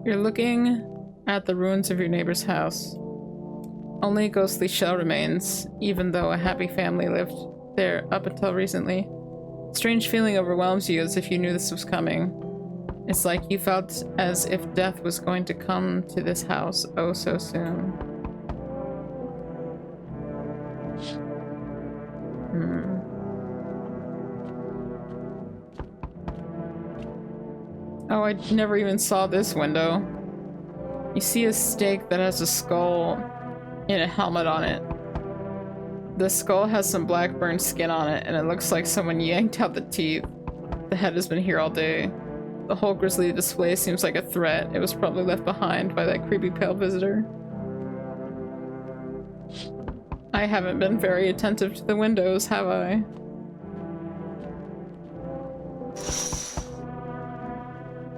You're looking at the ruins of your neighbor's house. Only a ghostly shell remains, even though a happy family lived there up until recently. Strange feeling overwhelms you as if you knew this was coming. It's like you felt as if death was going to come to this house oh so soon. Oh, I never even saw this window. You see a stake that has a skull and a helmet on it. The skull has some black burned skin on it, and it looks like someone yanked out the teeth. The head has been here all day. The whole grisly display seems like a threat. It was probably left behind by that creepy pale visitor. I haven't been very attentive to the windows, have I?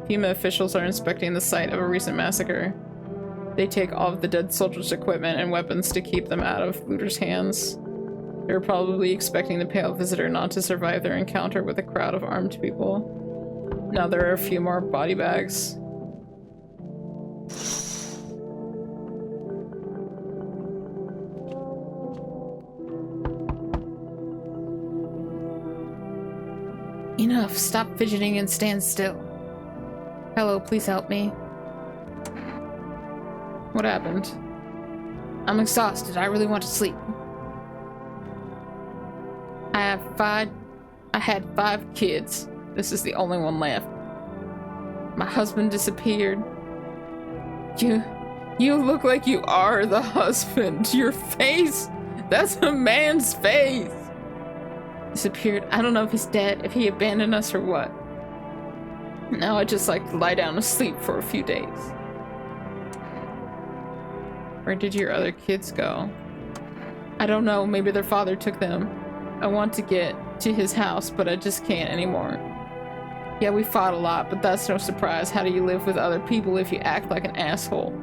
FEMA officials are inspecting the site of a recent massacre. They take all of the dead soldiers' equipment and weapons to keep them out of looters' hands. They're probably expecting the pale visitor not to survive their encounter with a crowd of armed people. Now there are a few more body bags. Enough. Stop fidgeting and stand still. Hello, please help me. What happened? I'm exhausted. I really want to sleep. I had 5 kids. This is the only one left. My husband disappeared. You look like you are the husband. Your face! That's a man's face! Disappeared. I don't know if he's dead, if he abandoned us or what. Now I just like to lie down and sleep for a few days. Where did your other kids go? I don't know, maybe their father took them. I want to get to his house, but I just can't anymore. Yeah, we fought a lot, but that's no surprise. How do you live with other people if you act like an asshole?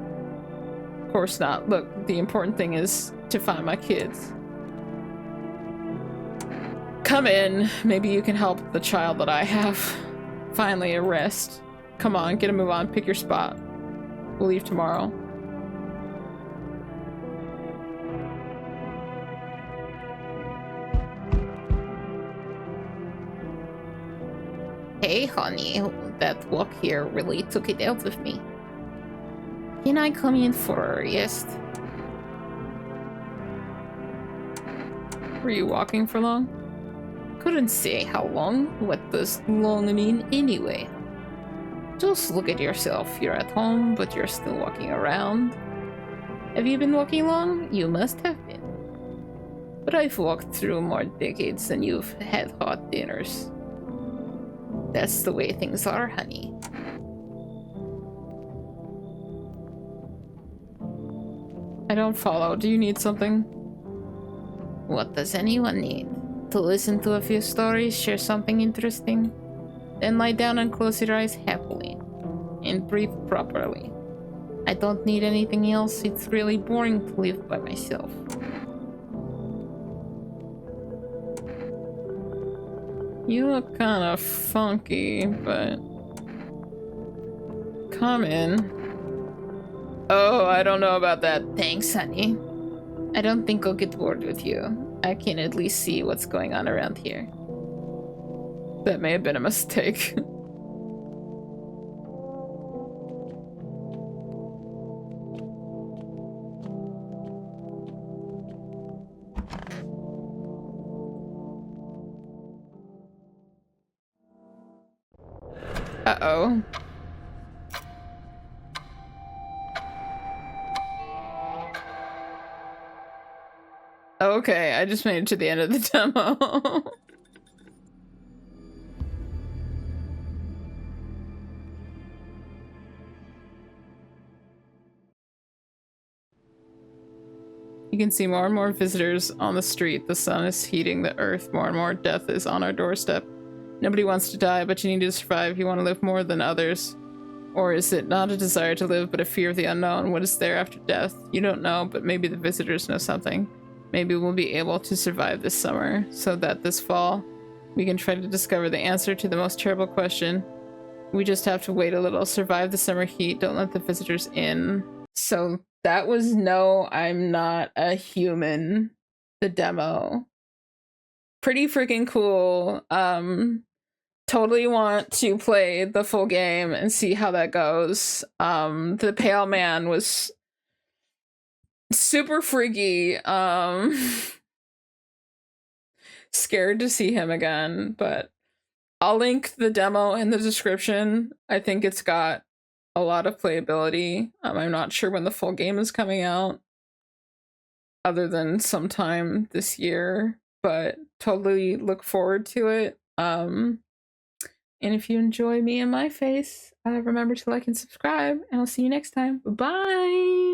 Of course not. Look, the important thing is to find my kids. Come in. Maybe you can help the child that I have. Finally, a rest. Come on, get a move on. Pick your spot. We'll leave tomorrow. Hey, honey, that walk here really took it out of me. Can I come in for a rest? Were you walking for long? Couldn't say how long. What does long mean anyway? Just look at yourself. You're at home, but you're still walking around. Have you been walking long? You must have been. But I've walked through more decades than you've had hot dinners. That's the way things are, honey. I don't follow. Do you need something? What does anyone need? To listen to a few stories, share something interesting? Then lie down and close your eyes happily. And breathe properly. I don't need anything else. It's really boring to live by myself. You look kind of funky, but... Come in. Oh, I don't know about that. Thanks, honey. I don't think I'll get bored with you. I can at least see what's going on around here. That may have been a mistake. Uh-oh. Okay, I just made it to the end of the demo. You can see more and more visitors on the street. The sun is heating the earth more and more. Death is on our doorstep. Nobody wants to die, but you need to survive. You want to live more than others. Or is it not a desire to live, but a fear of the unknown? What is there after death? You don't know, but maybe the visitors know something. Maybe we'll be able to survive this summer, so that this fall, we can try to discover the answer to the most terrible question. We just have to wait a little. Survive the summer heat. Don't let the visitors in. So that was No, I'm Not a Human, the demo. Pretty freaking cool. Totally want to play the full game and see how that goes. The pale man was super freaky. Scared to see him again, but I'll link the demo in the description. I think it's got a lot of playability. I'm not sure when the full game is coming out, other than sometime this year, but totally look forward to it. And if you enjoy me and my face, remember to like and subscribe, and I'll see you next time. Bye!